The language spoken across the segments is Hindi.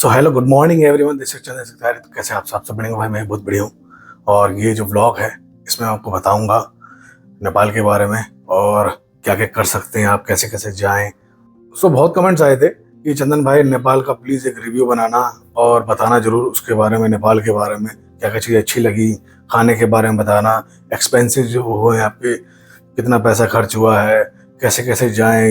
So hello good morning everyone, this is Chandra. कैसे आप सब बढ़िया भाई? मैं बहुत बढ़िया हूँ। और ये जो व्लॉग है इसमें आपको बताऊंगा नेपाल के बारे में और क्या क्या कर सकते हैं आप, कैसे कैसे जाएं। बहुत कमेंट्स आए थे कि चंदन भाई नेपाल का प्लीज़ एक रिव्यू बनाना और बताना जरूर उसके बारे में, नेपाल के बारे में क्या क्या चीज़ें अच्छी लगी, खाने के बारे में बताना, एक्सपेंसेस जो हुए आपके, कितना पैसा खर्च हुआ है, कैसे कैसे जाएं,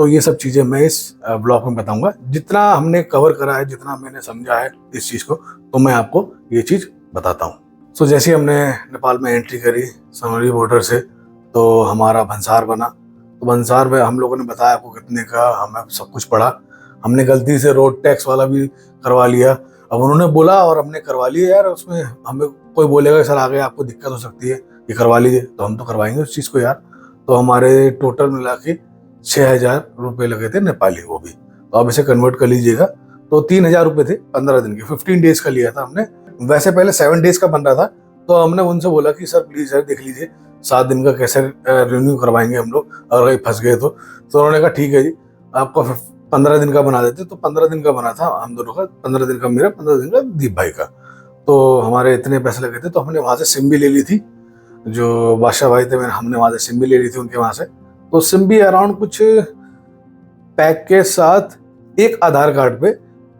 ये सब चीज़ें मैं इस ब्लॉग में बताऊंगा। जितना हमने कवर करा है, जितना मैंने समझा है इस चीज़ को, तो मैं आपको ये चीज़ बताता हूँ। जैसे ही हमने नेपाल में एंट्री करी सनौली बॉर्डर से, तो हमारा भंसार बना। तो भंसार में हम लोगों ने बताया आपको कितने का, हमें सब कुछ पड़ा। हमने गलती से रोड टैक्स वाला भी करवा लिया। अब उन्होंने बोला और हमने करवा लिया यार। उसमें हमें कोई बोलेगा सर आगे आपको दिक्कत हो सकती है, ये करवा लीजिए, तो हम तो करवाएंगे उस चीज़ को यार। तो हमारे टोटल मिला के 6,000 रुपये लगे थे नेपाली, वो भी। तो आप इसे कन्वर्ट कर लीजिएगा, तो 3,000 रुपये थे 15 दिन के। 15 डेज का लिया था हमने। वैसे पहले 7 डेज का बन रहा था, तो हमने उनसे बोला कि सर प्लीज़ यार देख लीजिए 7 दिन का कैसे रिन्यू करवाएंगे हम लोग, अगर कहीं फंस गए तो। उन्होंने कहा ठीक है जी, आपको 15 दिन का बना देते। तो 15 दिन का बना था हम दोनों का, 15 दिन का मेरा, 15 दिन का दीप भाई का। तो हमारे इतने पैसे लगे थे। तो हमने वहाँ से सिम भी ले ली थी, जो बादशाह भाई थे, हमने वहाँ से सिम भी ले ली थी उनके वहाँ से। तो सिम भी अराउंड कुछ पैक के साथ एक आधार कार्ड पे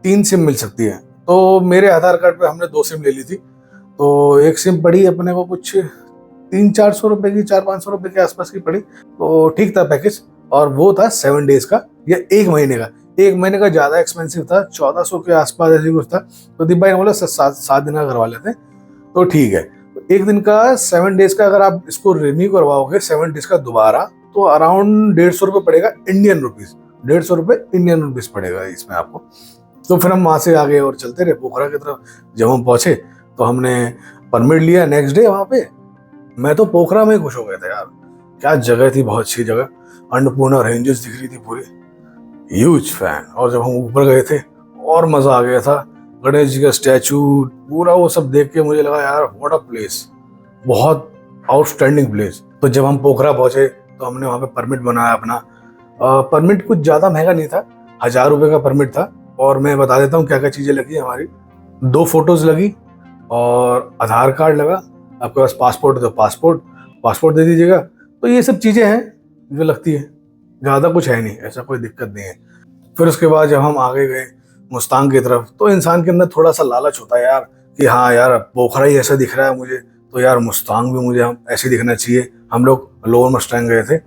3 सिम मिल सकती है। तो मेरे आधार कार्ड पे हमने 2 सिम ले ली थी। तो एक सिम पड़ी अपने को कुछ 300-400 रुपए की, 400-500 रुपए के आसपास की पड़ी। तो ठीक था पैकेज। और वो था 7 डेज का या 1 महीने का। 1 महीने का ज़्यादा एक्सपेंसिव था, 1400 के आसपास ऐसी कुछ था। तो दीप भाई ने बोला 7 दिन का करवा लेते हैं। तो ठीक है। एक दिन का 7 डेज का अगर आप इसको रिन्यू करवाओगे 7 डेज का दोबारा, तो अराउंड 150 रुपये पड़ेगा इंडियन रुपीज। 150 रुपये इंडियन रुपीज पड़ेगा इसमें आपको। तो फिर हम वहाँ से आगे और चलते रहे पोखरा की तरफ। जब हम पहुंचे तो हमने परमिट लिया नेक्स्ट डे वहाँ पे। मैं तो पोखरा में खुश हो गया था यार, क्या जगह थी, बहुत अच्छी जगह। अन्नपूर्णा रेंजेस दिख रही थी पूरी, ह्यूज फैन। और जब हम ऊपर गए थे और मजा आ गया था। गणेश जी का स्टैचू, पूरा वो सब देख के मुझे लगा यार व्हाट अ प्लेस, बहुत आउटस्टैंडिंग प्लेस। तो जब हम पोखरा पहुंचे तो हमने वहाँ पे परमिट बनाया अपना। परमिट कुछ ज़्यादा महंगा नहीं था, 1,000 रुपये का परमिट था। और मैं बता देता हूँ क्या क्या चीज़ें लगी हमारी। 2 फोटोज़ लगी और आधार कार्ड लगा। आपके पास पासपोर्ट है तो पासपोर्ट दे दीजिएगा। तो ये सब चीज़ें हैं जो लगती है, ज़्यादा कुछ है नहीं, ऐसा कोई दिक्कत नहीं है। फिर उसके बाद जब हम आगे गए मुस्तांग की तरफ, तो इंसान के अंदर थोड़ा सा लालच होता है यार कि हाँ यार पोखरा ही ऐसा दिख रहा है मुझे, तो यार मुस्तांग भी मुझे ऐसे दिखना चाहिए। हम लोग लोअर मस्टैंग गए थे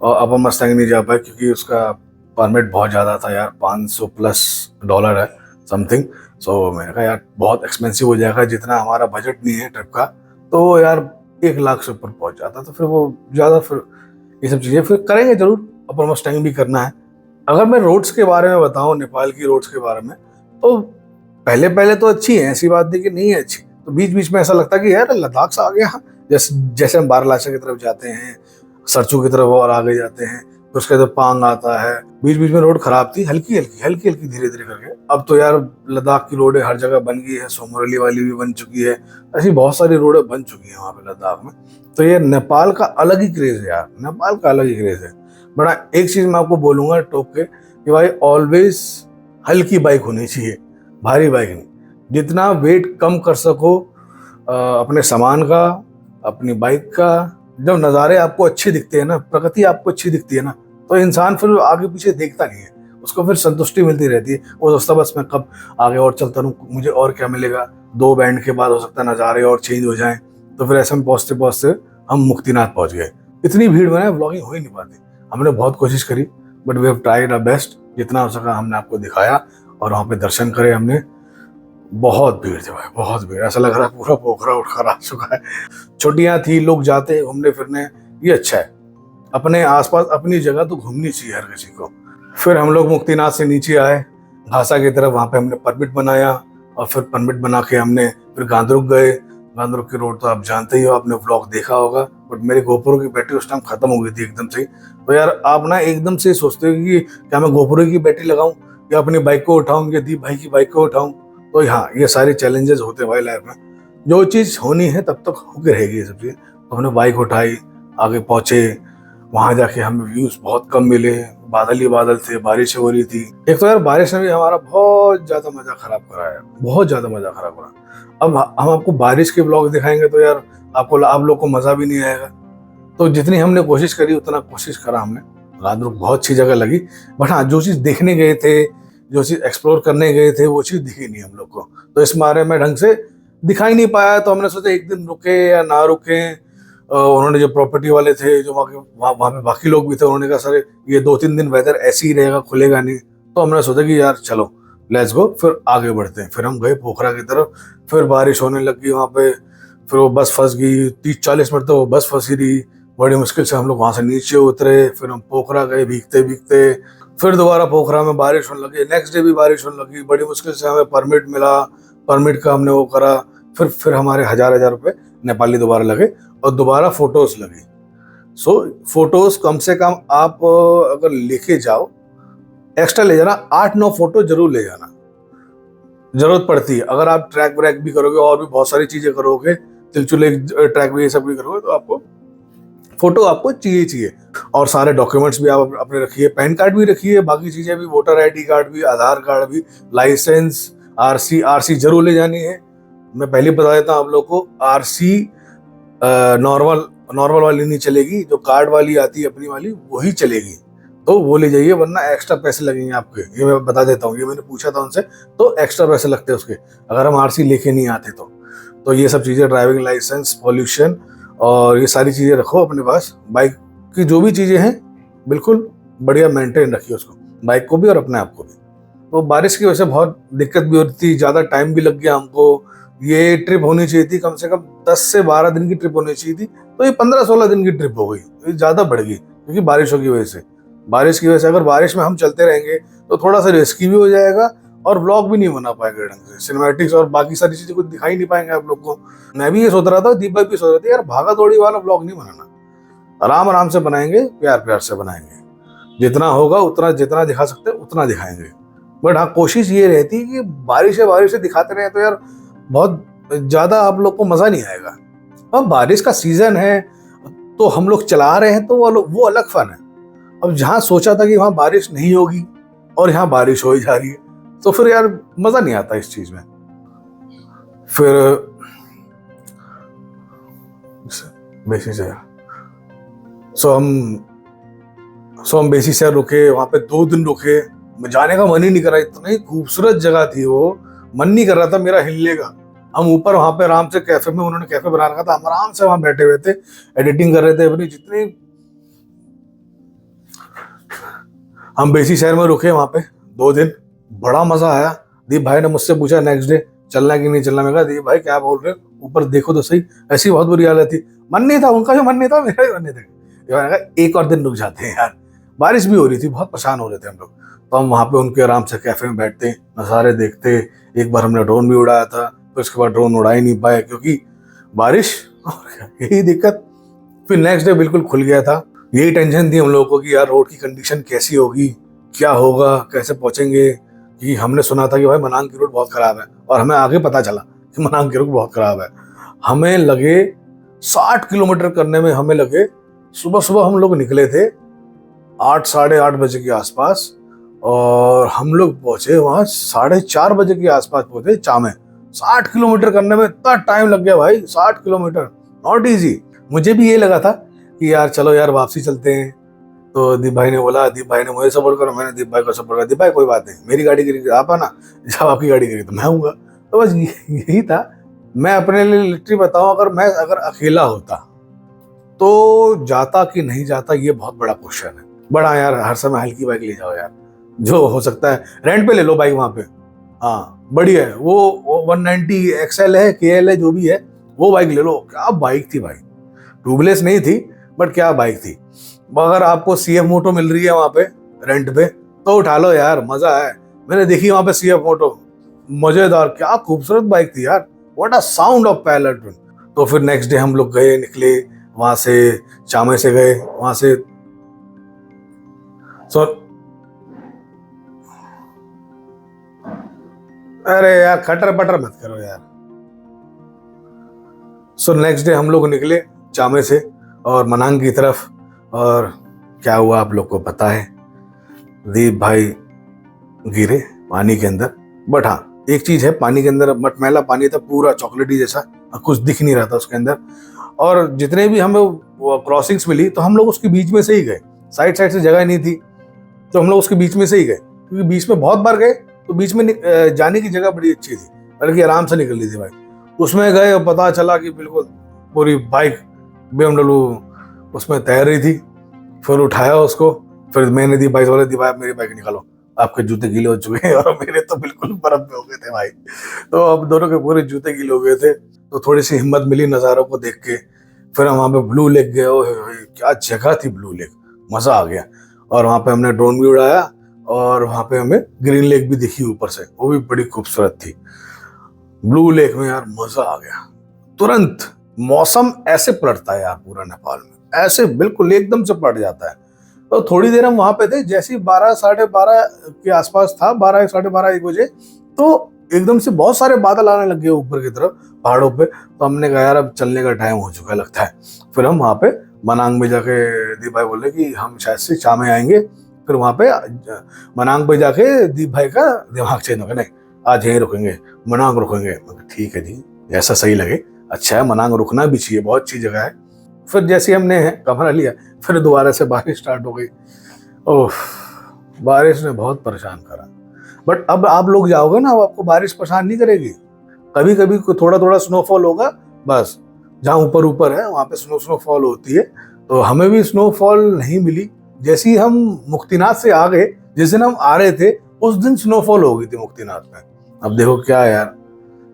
और अपर मस्टैंग नहीं जा पाए क्योंकि उसका परमिट बहुत ज़्यादा था यार, $500+ है समथिंग। मैंने कहा यार बहुत एक्सपेंसिव हो जाएगा, जितना हमारा बजट नहीं है ट्रिप का। तो यार 1 लाख से ऊपर पहुँच जाता, तो फिर वो ज़्यादा, फिर ये सब चीज़ें फिर करेंगे जरूर। अपर मस्टैंग भी करना है। अगर मैं रोड्स के बारे में बताऊं, नेपाल की रोड्स के बारे में, तो पहले पहले तो अच्छी है, ऐसी बात नहीं कि नहीं है अच्छी। तो बीच बीच में ऐसा लगता है कि यार लद्दाख से आ गया। जैसे हम बारालाचा की तरफ जाते हैं, सरचू की तरफ और आगे जाते हैं, तो उसके बाद पांग आता है। बीच बीच में रोड खराब थी, हल्की हल्की धीरे धीरे करके। अब तो यार लद्दाख की रोडें हर जगह बन गई है, सोमरली वाली भी बन चुकी है, ऐसी बहुत सारी रोडें बन चुकी है वहाँ पे लद्दाख में। तो ये नेपाल का अलग ही क्रेज है यार, नेपाल का अलग ही क्रेज है। बड़ा एक चीज मैं आपको बोलूंगा टोक के कि भाई ऑलवेज हल्की बाइक होनी चाहिए, भारी बाइक नहीं। जितना वेट कम कर सको अपने सामान का, अपनी बाइक का। जब नज़ारे आपको अच्छे दिखते हैं ना, प्रकृति आपको अच्छी दिखती है ना, तो इंसान फिर आगे पीछे देखता नहीं है, उसको फिर संतुष्टि मिलती रहती है। वो दोस्तों बस मैं कब आगे और चलता रहूँ, मुझे और क्या मिलेगा। 2 बैंड के बाद हो सकता है नज़ारे और चेंज हो जाएं। तो फिर ऐसे में पहुँचते पहुँचते हम मुक्तिनाथ पहुँच गए। इतनी भीड़ में व्लॉगिंग हो ही नहीं पाती। हमने बहुत कोशिश करी, but we have tried our best. जितना हो सका हमने आपको दिखाया और वहाँ पे दर्शन करे हमने। बहुत भीड़ थी भाई, बहुत भीड़। ऐसा लग रहा है पूरा पोखरा उठकर आ चुका है। छुट्टियाँ थी, लोग जाते हैं घूमने फिरने, ये अच्छा है। अपने आसपास अपनी जगह तो घूमनी चाहिए हर किसी को। फिर हम लोग मुक्तिनाथ से नीचे आए घासा की तरफ, वहाँ पे हमने परमिट बनाया। और फिर परमिट बना के हमने फिर गांधरुक गए। गांधरुक की रोड तो आप जानते ही हो, आपने व्लॉग देखा होगा। बट मेरी गोप्रो की बैटरी उस टाइम खत्म हो गई थी एकदम से। तो यार आप ना एकदम से सोचते हो कि क्या मैं गोप्रो की बैटरी लगाऊं या अपनी बाइक को उठाऊं या दीप भाई की बाइक को उठाऊं। तो हाँ, ये सारे चैलेंजेस होते हैं भाई लाइफ में। जो चीज़ होनी है तब तक होकर रहेगी ये सब चीज़। तो हमने बाइक उठाई, आगे पहुँचे वहां जाके हमें व्यूज बहुत कम मिले, बादल ही बादल थे, बारिश हो रही थी। एक तो यार बारिश ने भी हमारा बहुत ज्यादा मजा खराब करा है, बहुत ज्यादा मजा खराब करा। अब हम आपको बारिश के ब्लॉग दिखाएंगे तो यार आपको, आप लोग को मजा भी नहीं आएगा। तो जितनी हमने कोशिश करी उतना कोशिश करा हमने। रात बहुत अच्छी जगह लगी, बट हाँ जो चीज़ देखने गए थे, जो चीज़ एक्सप्लोर करने गए थे, वो चीज़ दिखी नहीं हम लोग को। तो इस बारे में ढंग से दिखाई नहीं पाया, तो हमने सोचा एक दिन रुके या ना रुके। उन्होंने जो प्रॉपर्टी वाले थे, जो वहाँ पे बाकी लोग भी थे, उन्होंने कहा सर ये 2-3 दिन वेदर ऐसे ही रहेगा, खुलेगा नहीं। तो हमने सोचा कि यार चलो लेट्स गो, फिर आगे बढ़ते हैं। फिर हम गए पोखरा की तरफ, फिर बारिश होने लगी वहाँ पे, फिर वो बस फंस गई। 30-40 मिनट तो वो बस फंसी रही, बड़ी मुश्किल से हम लोग वहाँ से नीचे उतरे। फिर हम पोखरा गए भीगते भीगते, फिर दोबारा पोखरा में बारिश होने लगी। नेक्स्ट डे भी बारिश होने लगी, बड़ी मुश्किल से हमें परमिट मिला, परमिट का हमने वो करा। फिर हमारे हजार रुपए नेपाली दोबारा लगे और दोबारा फोटोज लगी। सो फोटोज कम से कम आप अगर लेके जाओ, एक्स्ट्रा ले जाना, 8-9 फोटो जरूर ले जाना, जरूरत पड़ती है। अगर आप ट्रैक व्रैक भी करोगे और भी बहुत सारी चीजें करोगे, तिलचुले ट्रैक भी ये सब भी करोगे, तो आपको फोटो आपको चाहिए। और सारे डॉक्यूमेंट्स भी आप अपने रखिए, पैन कार्ड भी रखिए, बाकी चीजें भी, वोटर आईडी कार्ड भी, आधार कार्ड भी, लाइसेंस, आरसी जरूर ले जानी है। मैं पहले बता देता हूँ आप लोग को, आरसी नॉर्मल वाली नहीं चलेगी, जो कार्ड वाली आती है अपनी वाली वही चलेगी, तो वो ले जाइए, वरना एक्स्ट्रा पैसे लगेंगे आपके। ये मैं बता देता हूँ, ये मैंने पूछा था उनसे, तो एक्स्ट्रा पैसे लगते हैं उसके, अगर हम आरसी लेके नहीं आते तो ये सब चीज़ें, ड्राइविंग लाइसेंस, पॉल्यूशन और ये सारी चीज़ें रखो अपने पास। बाइक की जो भी चीज़ें हैं बिल्कुल बढ़िया मेंटेन रखिए उसको, बाइक को भी और अपने आप को भी। तो बारिश की वजह से बहुत दिक्कत भी होती थी, ज़्यादा टाइम भी लग गया हमको। ये ट्रिप होनी चाहिए थी कम से कम 10 से 12 दिन की ट्रिप होनी चाहिए थी, तो ये 15-16 दिन की ट्रिप हो गई, ये ज़्यादा बढ़ गई क्योंकि बारिशों की वजह से। बारिश की वजह से अगर बारिश में हम चलते रहेंगे तो थोड़ा सा रिस्की भी हो जाएगा और ब्लॉग भी नहीं बना पाएंगे ढंग से, सिनेमैटिक्स और बाकी सारी चीजें कुछ दिखाई नहीं पाएंगे आप लोग को। मैं भी ये सोच रहा था, दीप भाई भी सोच रहे थे, यार भागा दौड़ी वाला ब्लॉग नहीं बनाना, आराम आराम से बनाएंगे, प्यार प्यार से बनाएंगे, जितना होगा उतना, जितना दिखा सकते हैं उतना दिखाएंगे। बट हाँ कोशिश ये रहती है कि बारिश से दिखाते रहे तो यार बहुत ज्यादा आप लोग को मजा नहीं आएगा। अब बारिश का सीजन है तो हम लोग चला रहे हैं तो वो अलग फन है। अब जहाँ सोचा था कि वहां बारिश नहीं होगी और यहाँ बारिश हो ही जा रही है, तो फिर यार मजा नहीं आता इस चीज में। फिर बेसी शहर, सो हम बेसी शहर रुके, वहां पे 2 दिन रुके। जाने का मन ही नहीं कर रहा, इतनी खूबसूरत जगह थी वो, मन नहीं कर रहा था मेरा हिलने का। हम ऊपर वहां पे आराम से कैफे में, उन्होंने कैफे बना रखा था, हम आराम से वहां बैठे हुए थे, एडिटिंग कर रहे थे अपनी जितनी। हम बेसी शहर में रुके वहां पे 2 दिन, बड़ा मजा आया। दीप भाई ने मुझसे पूछा नेक्स्ट डे चलना कि नहीं चलना। मैं कहा दीप भाई क्या बोल रहे हो, ऊपर देखो तो सही, ऐसी बहुत बुरी हालत थी। मन नहीं था, उनका भी मन नहीं था, मेरा भी मन नहीं था। मैंने कहा एक और दिन रुक जाते हैं यार, बारिश भी हो रही थी, बहुत परेशान हो रहे थे हम लोग। तो हम वहां पे उनके आराम से कैफे में बैठते, नज़ारे देखते। एक बार हमने ड्रोन भी उड़ाया था, फिर उसके बाद ड्रोन उड़ा ही नहीं पाया क्योंकि बारिश, यही दिक्कत। फिर नेक्स्ट डे बिल्कुल खुल गया था, यही टेंशन थी हम लोगों को कि यार रोड की कंडीशन कैसी होगी, क्या होगा, कैसे पहुंचेंगे। कि हमने सुना था कि भाई मनांग की रोड बहुत खराब है, और हमें आगे पता चला कि मनांग की रोड बहुत खराब है। हमें लगे 60 किलोमीटर करने में, हमें लगे, सुबह हम लोग निकले थे 8, साढ़े 8 बजे के आसपास, और हम लोग पहुंचे वहां 4:30 बजे के आसपास पहुंचे चामे। 60 किलोमीटर करने में इतना टाइम लग गया भाई, 60 किलोमीटर नॉट इजी। मुझे भी ये लगा था कि यार चलो यार वापसी चलते हैं। तो दीप भाई ने बोला, दीप भाई ने मुझे सपोर्ट करो, मैंने दीप भाई को सपोर्ट करा। दीप भाई कोई बात नहीं, मेरी गाड़ी गिरी आप आना, जब आपकी गाड़ी गिरी तो मैं आऊँगा। तो बस यही था। मैं अपने लिए लिटरली बताऊँ, अगर अकेला होता तो जाता कि नहीं जाता, ये बहुत बड़ा क्वेश्चन है। बड़ा यार हर समय हल्की बाइक ले जाओ यार, जो हो सकता है रेंट पे ले लो बाइक वहाँ पे, हाँ बड़ी है वो 190 XL है, KL है, जो भी है वो बाइक ले लो। क्या बाइक थी भाई, ट्यूबलेस नहीं थी बट क्या बाइक थी। अगर आपको CF मोटो मिल रही है वहाँ पे रेंट पे तो उठा लो यार, मजा है। मैंने देखी वहाँ पे CF मोटो, मजेदार, क्या खूबसूरत बाइक थी यार, what a sound of pallet. तो फिर नेक्स्ट डे हम लोग गए, निकले वहां से, चामे से गए वहां से। सो अरे यार खटर पटर मत करो यार। सो नेक्स्ट डे हम लोग निकले चामे से और मनांग की तरफ, और क्या हुआ आप लोग को पता है। दीप भाई गिरे पानी के अंदर। बट हाँ, एक चीज है, पानी के अंदर मटमैला पानी था, पूरा चॉकलेटी जैसा, कुछ दिख नहीं रहा था उसके अंदर। और जितने भी हमें क्रॉसिंग्स मिली तो हम लोग उसके बीच में से ही गए, साइड साइड से जगह नहीं थी, तो हम लोग उसके बीच में से ही गए, क्योंकि बीच में बहुत बार गए तो बीच में जाने की जगह बड़ी अच्छी थी, बल्कि आराम से निकल ली थी भाई। उसमें गए और पता चला कि बिल्कुल पूरी बाइक BMW उसमें तैर रही थी। फिर उठाया उसको, फिर मैंने दी बाइक वाले, दी भाई मेरी बाइक निकालो, आपके जूते गीले हो चुके हैं, और मेरे तो बिल्कुल बर्फ में हो गए थे भाई। तो अब दोनों के पूरे जूते गीले हो गए थे, तो थोड़ी सी हिम्मत मिली नज़ारों को देख के। फिर हम वहाँ पे ब्लू लेक गए। ओए होए, क्या जगह थी ब्लू लेक, मज़ा आ गया। और वहाँ पे हमने ड्रोन भी उड़ाया, और वहाँ पे हमें ग्रीन लेक भी दिखी ऊपर से, वो भी बड़ी खूबसूरत थी। ब्लू लेक में यार मज़ा आ गया। तुरंत मौसम ऐसे पलटता है यार पूरा नेपाल में, ऐसे बिल्कुल एकदम से पलट जाता है। तो थोड़ी देर हम वहां पे थे, जैसे ही 12 साढ़े 12 के आसपास था, 12 साढ़े 12 1 बजे, तो एकदम से बहुत सारे बादल आने लग गए ऊपर की तरफ पहाड़ों पे। तो हमने कहा यार अब चलने का टाइम हो चुका लगता है। फिर हम वहाँ पे मनांग में जाके, दीप भाई बोले कि हम शायद से शाम में आएंगे। फिर वहाँ पे मनांग पे जाके दीप भाई का दिमाग चेंज हो गया, नहीं आज यहीं रुकेंगे, मनांग रुकेंगे। ठीक है जी, जैसा सही लगे। अच्छा है, मनांग रुकना भी चाहिए, बहुत अच्छी जगह है। फिर जैसे हमने कमरा लिया, फिर दोबारा से बारिश स्टार्ट हो गई। ओह, बारिश ने बहुत परेशान करा। बट अब आप लोग जाओगे ना, अब आपको बारिश परेशान नहीं करेगी। कभी कभी थोड़ा थोड़ा स्नोफॉल होगा बस, जहाँ ऊपर ऊपर है वहाँ पे स्नोफॉल होती है। तो हमें भी स्नोफॉल नहीं मिली। जैसे ही हम मुक्तिनाथ से आ गए, जिस दिन हम आ रहे थे उस दिन स्नोफॉल हो गई थी मुक्तिनाथ में। अब देखो क्या यार,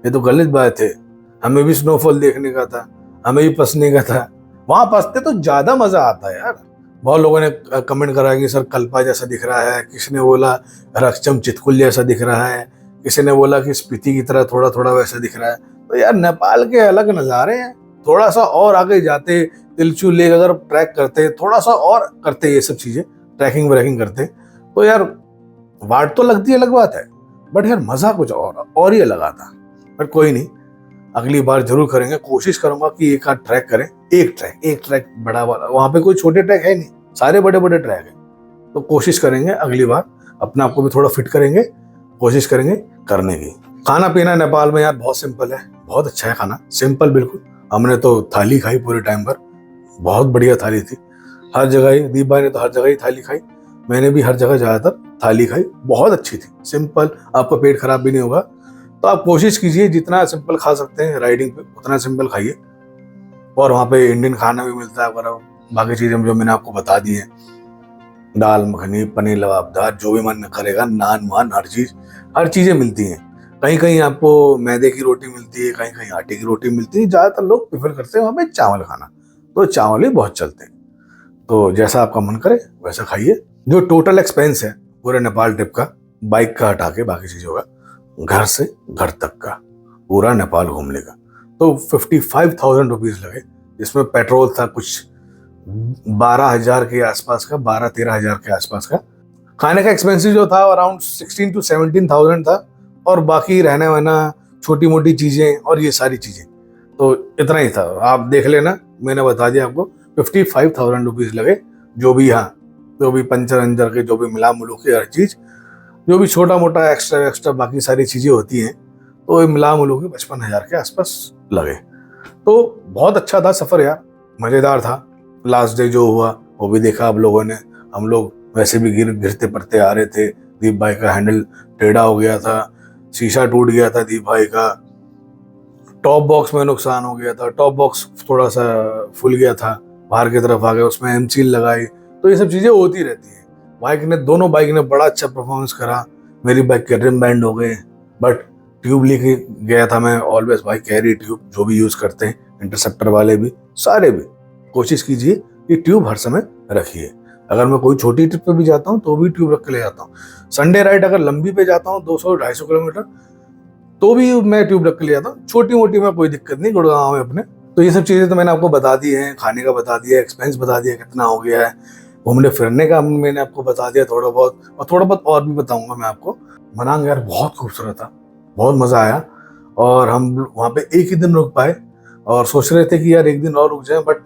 ये तो गलत बात है। हमें भी स्नोफॉल देखने का था, हमें भी पसने का था। वहां पसते तो ज्यादा मजा आता है यार। बहुत लोगों ने कमेंट करा कि सर कल्पा जैसा दिख रहा है, किसी ने बोला रक्षम चितकुल जैसा दिख रहा है, किसी ने बोला कि स्पीति की तरह थोड़ा थोड़ा वैसा दिख रहा है। तो यार नेपाल के अलग नज़ारे हैं। थोड़ा सा और आगे जाते, तिलचू लेक अगर ट्रैक करते, थोड़ा सा और करते ये सब चीजें, ट्रैकिंग व्रैकिंग करते, तो यार वाट तो लगती है, अलग बात है, बट यार मजा कुछ और ही अलग आता। बट कोई नहीं, अगली बार जरूर करेंगे। कोशिश करूंगा कि एक आध ट्रैक करें, एक ट्रैक बड़ा वाला। वहां पे कोई छोटे ट्रैक है नहीं, सारे बड़े बड़े ट्रैक हैं। तो कोशिश करेंगे अगली बार, अपने आप को भी थोड़ा फिट करेंगे, कोशिश करेंगे करने की। खाना पीना नेपाल में यार बहुत सिंपल है, बहुत अच्छा है खाना, सिंपल बिल्कुल। हमने तो थाली खाई पूरे टाइम पर, बहुत बढ़िया थाली थी। हर जगह ही, दीप भाई ने तो हर जगह ही थाली खाई, मैंने भी हर जगह ज़्यादातर थाली खाई, बहुत अच्छी थी, सिंपल। आपका पेट खराब भी नहीं होगा। तो आप कोशिश कीजिए जितना सिंपल खा सकते हैं राइडिंग पे उतना सिंपल खाइए। और वहाँ पे इंडियन खाना भी मिलता है, वगैरह बाकी चीज़ें जो मैंने आपको बता दी हैं, दाल मखनी, पनीर लबाबदार, जो भी मन करेगा, नान वान, हर चीज़ें मिलती हैं। कहीं कहीं आपको मैदे की रोटी मिलती है, कहीं कहीं आटे की रोटी मिलती है। ज़्यादातर लोग प्रेफर करते हैं वहाँ पे चावल खाना, तो चावल ही बहुत चलते हैं। तो जैसा आपका मन करे वैसा खाइए। जो टोटल एक्सपेंस है पूरे नेपाल ट्रिप का, बाइक का हटा के बाकी चीज़ों का, घर से घर तक का पूरा नेपाल घूमने का, तो 55,000 रुपीज़ लगे, जिसमें पेट्रोल था कुछ 12,000 के आसपास का, 12-13,000 के आसपास का। खाने का एक्सपेंसिव जो था अराउंड 16 to 17,000 था, और बाकी रहना वहना, छोटी मोटी चीज़ें और ये सारी चीज़ें, तो इतना ही था। आप देख लेना, मैंने बता दिया आपको, 55,000 रुपीज़ लगे। जो भी, हाँ, जो भी पंचर अंजर के, जो भी मिला मुलू के हर चीज़, जो भी छोटा मोटा एक्स्ट्रा बाकी सारी चीज़ें होती हैं, तो ये मिला मुलू के 55,000 के आसपास लगे। तो बहुत अच्छा था सफ़र यार, मज़ेदार था। लास्ट डे जो हुआ वो भी देखा आप लोगों ने। हम लोग वैसे भी गिरते पड़ते आ रहे थे। दीप भाई का हैंडल टेढ़ा हो गया था, शीशा टूट गया था दीप भाई का, टॉप बॉक्स में नुकसान हो गया था, टॉप बॉक्स थोड़ा सा फूल गया था, बाहर की तरफ आ गया, उसमें एमसील लगाई। तो ये सब चीज़ें होती रहती हैं। दोनों बाइक ने बड़ा अच्छा परफॉर्मेंस करा। मेरी बाइक के रिम बैंड हो गए, बट ट्यूब लेके गया था मैं, ऑलवेज भाई कैरी ट्यूब, जो भी यूज़ करते हैं, इंटरसेप्टर वाले भी, सारे भी कोशिश कीजिए कि ट्यूब हर समय रखिए। अगर मैं कोई छोटी ट्रिप पे भी जाता हूँ तो भी ट्यूब रख के ले जाता हूँ। संडे राइड अगर लंबी पे जाता हूँ 200-250 किलोमीटर, तो भी मैं ट्यूब रख के ले जाता हूँ। छोटी मोटी में कोई दिक्कत नहीं, गुड़गांव में अपने। तो ये सब चीज़ें तो मैंने आपको बता दी हैं, खाने का बता दिया, एक्सपेंस बता दिया कितना हो गया है, घूमने फिरने का मैंने आपको बता दिया थोड़ा बहुत, और थोड़ा बहुत और भी बताऊंगा मैं आपको। मनांग यार बहुत खूबसूरत था, बहुत मज़ा आया। और हम वहाँ पे एक ही दिन रुक पाए, और सोच रहे थे कि यार एक दिन और रुक जाए, बट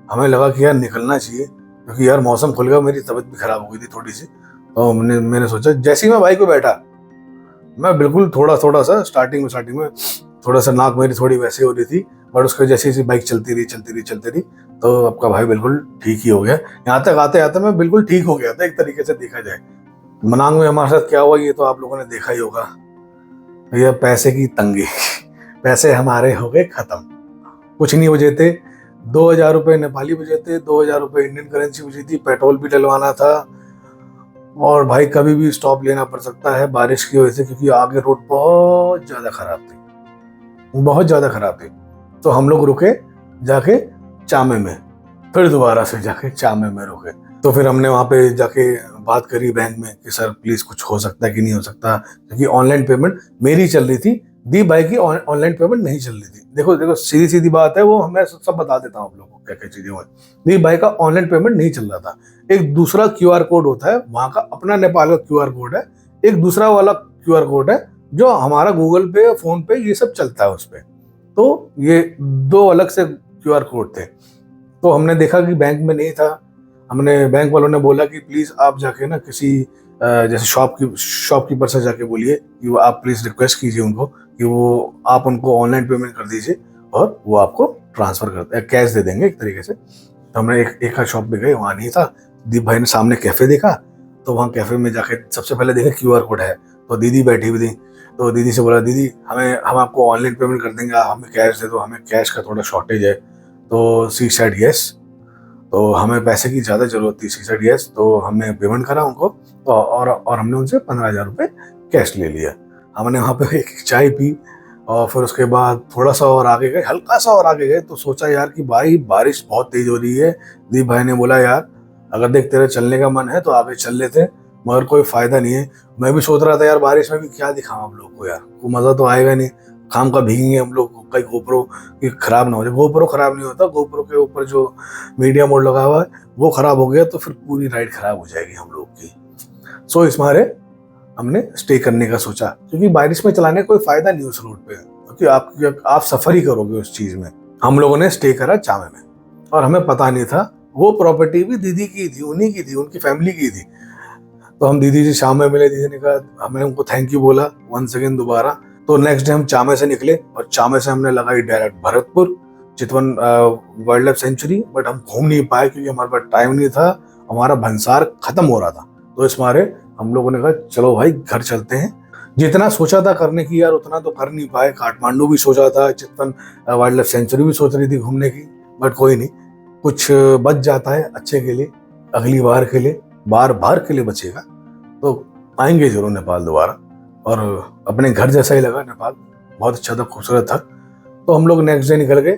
हमें लगा कि यार निकलना चाहिए, क्योंकि यार मौसम खुल गया, मेरी तबीयत भी खराब हो गई थी थोड़ी सी। तो मैंने सोचा, जैसे ही मैं बाइक पे बैठा, मैं बिल्कुल थोड़ा सा स्टार्टिंग में थोड़ा सा नाक मेरी थोड़ी वैसे हो रही थी, बट उसके जैसे जैसे बाइक चलती रही, तो आपका भाई बिल्कुल ठीक ही हो गया। यहाँ तक आते आते मैं बिल्कुल ठीक हो गया था, एक तरीके से देखा जाए। मनांग में हमारे साथ क्या हुआ ये तो आप लोगों ने देखा ही होगा। ये पैसे की तंगी पैसे हमारे हो गए खत्म, कुछ नहीं बचे थे। 2,000 रुपये नेपाली बचे थे, 2,000 रुपये इंडियन करेंसी बची थी, पेट्रोल भी डलवाना था। और भाई कभी भी स्टॉप लेना पड़ सकता है बारिश की वजह से, क्योंकि आगे रोड बहुत ज़्यादा खराब थी, बहुत ज़्यादा खराब थी। तो हम लोग रुके जाके चामे में, फिर दोबारा से जाके चामे में रुके। तो फिर हमने वहाँ पे जाके बात करी बैंक में कि सर प्लीज कुछ हो सकता है कि नहीं हो सकता, क्योंकि ऑनलाइन पेमेंट मेरी चल रही थी, दी भाई की ऑनलाइन पेमेंट नहीं चल रही थी। देखो सीधी सीधी बात है, वो मैं सब बता देता हूँ आप लोगों को क्या क्या चीजें हुई। दी भाई का ऑनलाइन पेमेंट नहीं चल रहा था। एक दूसरा क्यूआर कोड होता है, वहाँ का अपना नेपाल का क्यूआर कोड है, एक दूसरा वाला क्यूआर कोड है जो हमारा गूगल पे फोन पे ये सब चलता है उस पर। तो ये दो अलग से क्यूआर कोड थे। तो हमने देखा कि बैंक में नहीं था। हमने बैंक वालों ने बोला कि प्लीज़ आप जाके ना किसी जैसे शॉपकीपर से जाके बोलिए कि वो आप प्लीज़ रिक्वेस्ट कीजिए उनको कि वो आप उनको ऑनलाइन पेमेंट कर दीजिए और वो आपको ट्रांसफ़र कर कैश दे देंगे एक तरीके से। तो हमने एक आध शॉप पे गए, वहाँ नहीं था। दीप भाई ने सामने कैफ़े देखा, तो वहाँ कैफ़े में जाके सबसे पहले देखा क्यूआर कोड है, तो दीदी बैठी हुई थी। तो दीदी से बोला, दीदी हम आपको ऑनलाइन पेमेंट कर देंगे, आप हमें कैश दे दो, हमें कैश का थोड़ा शॉर्टेज है। तो सी सेड यस, तो हमें पैसे की ज़्यादा ज़रूरत थी। सी सेड यस, तो हमने पेमेंट करा उनको, तो और हमने उनसे 15,000 रुपये कैश ले लिया। हमने वहाँ पे एक चाय पी और फिर उसके बाद थोड़ा सा और आगे गए, हल्का सा और आगे गए, तो सोचा यार कि भाई बारिश बहुत तेज़ हो रही है। दीप भाई ने बोला यार अगर देख तेरे चलने का मन है तो आगे चल लेते, मगर कोई फ़ायदा नहीं है। मैं भी सोच रहा था यार बारिश में भी क्या दिखाऊं आप लोग को, यार कोई मज़ा तो आएगा नहीं, खाम का भीगेंगे हम लोग, कहीं गोप्रो खराब ना हो जाए। गोप्रो खराब नहीं होता, गोप्रो के ऊपर जो मीडिया मोड लगा हुआ है वो खराब हो गया तो फिर पूरी राइड खराब हो जाएगी हम लोग की। सो इस मारे हमने स्टे करने का सोचा, क्योंकि बारिश में चलाने का कोई फायदा नहीं उस रोड पे, क्योंकि आप सफर ही करोगे उस चीज में। हम लोगों ने स्टे करा चामे में, और हमें पता नहीं था वो प्रॉपर्टी भी दीदी की थी, उन्हीं की थी, उनकी फैमिली की थी। तो हम दीदी से शाम में मिले, दीदी ने कहा, हमने उनको थैंक यू बोला वंस अगेन दोबारा। तो नेक्स्ट डे हम चामे से निकले और चामे से हमने लगाई direct Bharatpur Chitwan wild life sanctuary. But हम घूम नहीं पाए क्योंकि हमारे पास टाइम नहीं था, हमारा भंसार खत्म हो रहा था। तो इस मारे हम लोगों ने कहा चलो भाई घर चलते हैं। जितना सोचा था करने की यार उतना तो कर नहीं पाए। काठमांडू भी सोचा था, चितवन वाइल्ड लाइफ सेंचुरी भी सोच रही थी घूमने की, बट कोई नहीं, कुछ बच जाता है अच्छे के लिए, अगली बार के लिए, बार बार के लिए बचेगा। तो आएंगे जरूर नेपाल दोबारा, और अपने घर जैसा ही लगा नेपाल, बहुत अच्छा था, खूबसूरत था। तो हम लोग नेक्स्ट डे निकल गए,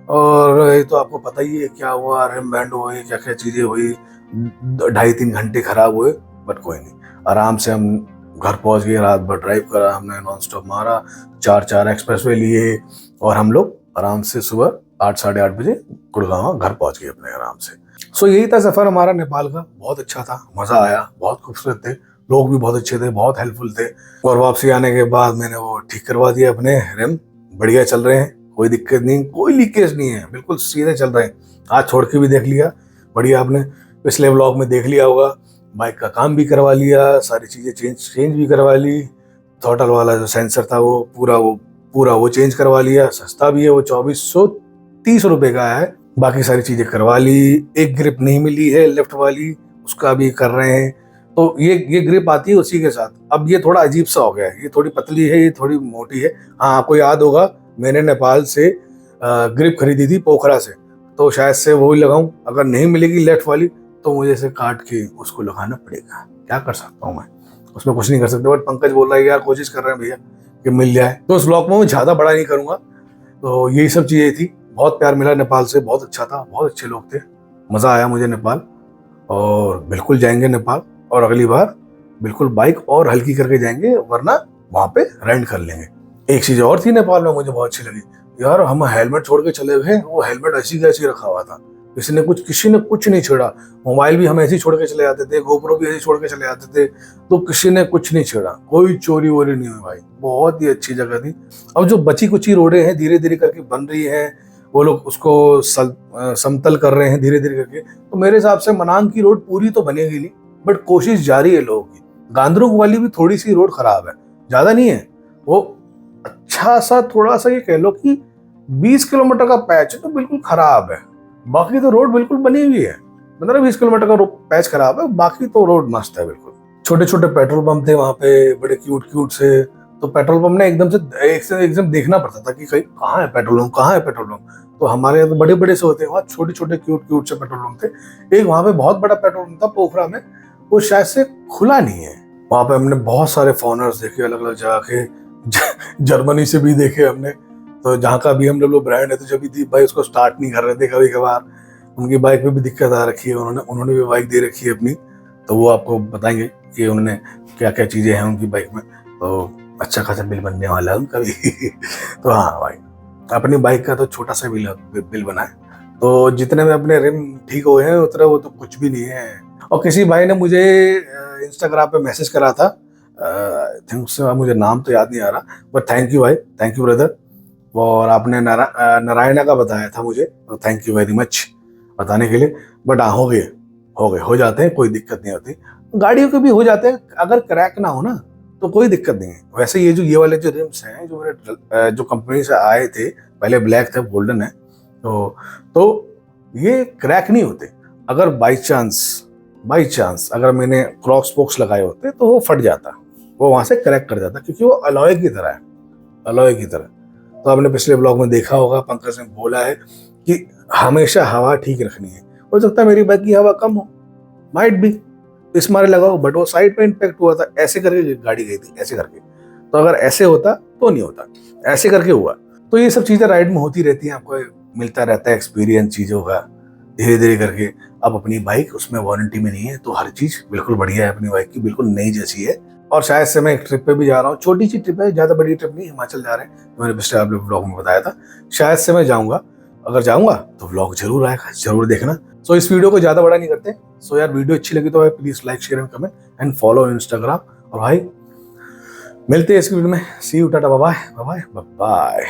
और ये तो आपको पता ही है क्या हुआ, रिम बैंड हुए, क्या क्या चीज़ें हुई, 2.5-3 घंटे खराब हुए, बट कोई नहीं, आराम से हम घर पहुंच गए। रात भर ड्राइव करा हमने, नॉन स्टॉप मारा, 4 एक्सप्रेसवे लिए, और हम लोग आराम से सुबह 8-8:30 बजे गुड़गांव घर पहुंच गए अपने आराम से। सो यही था सफ़र हमारा नेपाल का, बहुत अच्छा था, मज़ा आया, बहुत खूबसूरत थे, लोग भी बहुत अच्छे थे, बहुत हेल्पफुल थे। और वापसी आने के बाद मैंने वो ठीक करवा दिया अपने रिम, बढ़िया चल रहे हैं, कोई दिक्कत नहीं, कोई लीकेज नहीं है, बिल्कुल सीधे चल रहे हैं। आज छोड़ के भी देख लिया, बढ़िया, आपने पिछले व्लॉग में देख लिया होगा, बाइक का काम भी करवा लिया, सारी चीज़ें चेंज भी करवा ली। थ्रॉटल वाला जो सेंसर था वो पूरा वो चेंज करवा लिया, सस्ता भी है, वो 2430 रुपये का है। बाकी सारी चीज़ें करवा ली। एक ग्रिप नहीं मिली है लेफ्ट वाली, उसका भी कर रहे हैं। तो ये ग्रिप आती है उसी के साथ। अब ये थोड़ा अजीब सा हो गया है, ये थोड़ी पतली है, ये थोड़ी मोटी है। हाँ, आपको याद होगा मैंने नेपाल से ग्रिप खरीदी थी पोखरा से, तो शायद से वही लगाऊं। अगर नहीं मिलेगी लेफ्ट वाली तो मुझे इसे काट के उसको लगाना पड़ेगा, क्या कर सकता हूँ मैं, उसमें कुछ नहीं कर सकते। बट पंकज बोल रहा है यार कोशिश कर रहे हैं भैया कि मिल जाए। तो इस ब्लॉग में मैं ज़्यादा बड़ा नहीं करूँगा। तो यही सब चीज़ें थी, बहुत प्यार मिला नेपाल से, बहुत अच्छा था, बहुत अच्छे लोग थे, मज़ा आया मुझे नेपाल, और बिल्कुल जाएंगे नेपाल। और अगली बार बिल्कुल बाइक और हल्की करके जाएंगे, वरना वहाँ पे रेंट कर लेंगे। एक चीज़ और थी नेपाल में मुझे बहुत अच्छी लगी यार, हम हेलमेट छोड़ के चले गए, वो हेलमेट ऐसी का ऐसी रखा हुआ था, किसी ने कुछ नहीं छेड़ा। मोबाइल भी हम ऐसे ही छोड़ के चले जाते थे, गोप्रो भी ऐसे छोड़ के चले जाते थे, तो किसी ने कुछ नहीं छेड़ा, कोई चोरी वोरी नहीं हुई भाई, बहुत ही अच्छी जगह थी। अब जो बची कुची रोडें हैं धीरे धीरे करके बन रही हैं, वो लोग उसको समतल कर रहे हैं धीरे धीरे करके। तो मेरे हिसाब से मनांग की रोड पूरी तो बनेगी नहीं, बट कोशिश जारी है लोगों की। गांधरुक वाली भी थोड़ी सी रोड खराब है, ज्यादा नहीं है वो, अच्छा सा थोड़ा सा ये कह लो कि 20 किलोमीटर का पैच है तो बिल्कुल खराब है, बाकी तो रोड बिल्कुल बनी हुई है। 15-20 किलोमीटर का पैच खराब है, बाकी तो रोड मस्त है बिल्कुल। छोटे छोटे पेट्रोल पंप थे वहां पे, बड़े क्यूट क्यूट से। तो पेट्रोल पंप ने एकदम देखना पड़ता था कि कहीं कहाँ है पेट्रोल पंप, कहाँ है पेट्रोल पंप। तो हमारे यहाँ तो बड़े बड़े से होते हैं, वहाँ छोटे छोटे क्यूट क्यूट से पेट्रोल पंप थे। एक वहां पे बहुत बड़ा पेट्रोल पंप था पोखरा में, वो शायद से खुला नहीं है। वहां पे हमने बहुत सारे फॉरनर्स देखे, अलग अलग जगह के, जर्मनी से भी देखे हमने। तो जहाँ का भी हम लोग ब्रांड है, तो जब भी भाई उसको स्टार्ट नहीं कर रहे थे, कभी कभार उनकी बाइक में भी दिक्कत आ रखी है, उन्होंने भी बाइक दे रखी है अपनी, तो वो आपको बताएंगे कि उन्होंने क्या क्या चीजें हैं उनकी बाइक में। तो अच्छा खासा बिल बनने वाला है उनका भी। तो हाँ भाई, अपनी बाइक का तो छोटा सा बिल बना है। तो जितने में अपने रिम ठीक हुए हैं उतने वो तो कुछ भी नहीं है। और किसी भाई ने मुझे इंस्टाग्राम पे मैसेज करा था, थिंक से मुझे नाम तो याद नहीं आ रहा, बट थैंक यू भाई, थैंक यू ब्रदर। और आपने नारायणा का बताया था मुझे, तो थैंक यू वेरी मच बताने के लिए। बट हाँ, हो जाते हैं, कोई दिक्कत नहीं होती। गाड़ियों के भी हो जाते हैं, अगर क्रैक ना हो ना तो कोई दिक्कत नहीं है। वैसे ये वाले जो रिम्स हैं जो मेरे जो कंपनी से आए थे, पहले ब्लैक थे, गोल्डन है, तो ये क्रैक नहीं होते। अगर बाई चांस अगर मैंने क्रॉस स्पोक्स लगाए होते तो वो फट जाता, वो वहां से क्रैक कर जाता, क्योंकि वो अलॉय की तरह है, अलॉय की तरह। तो आपने पिछले ब्लॉग में देखा होगा, पंकज ने बोला है कि हमेशा हवा ठीक रखनी है। हो सकता है मेरी बाइक की हवा कम हो, माइट भी, इस मारे लगाओ, बट वो साइड पे इम्पैक्ट हुआ था, ऐसे करके गाड़ी गई थी, ऐसे करके। तो अगर ऐसे होता तो नहीं होता, ऐसे करके हुआ। तो ये सब चीजें राइड में होती रहती हैं, आपको मिलता रहता है एक्सपीरियंस चीजों का धीरे धीरे करके। अब अपनी बाइक उसमें वारंटी में नहीं है, तो हर चीज बिल्कुल बढ़िया है अपनी बाइक की, बिल्कुल नई जैसी है। और शायद से मैं एक ट्रिप पे भी जा रहा हूँ, छोटी सी ट्रिप है, ज्यादा बड़ी ट्रिप नहीं, हिमाचल जा रहे हैं, तो मैंने पिछले आप ब्लॉग में बताया था। शायद से मैं जाऊंगा, अगर जाऊंगा तो व्लॉग जरूर आएगा, जरूर देखना। सो इस वीडियो को ज्यादा बड़ा नहीं करते। सो यार, वीडियो अच्छी लगी तो please like, share and comment and follow Instagram. और भाई मिलते हैं इस वीडियो में, see you, tata, bye bye bye bye.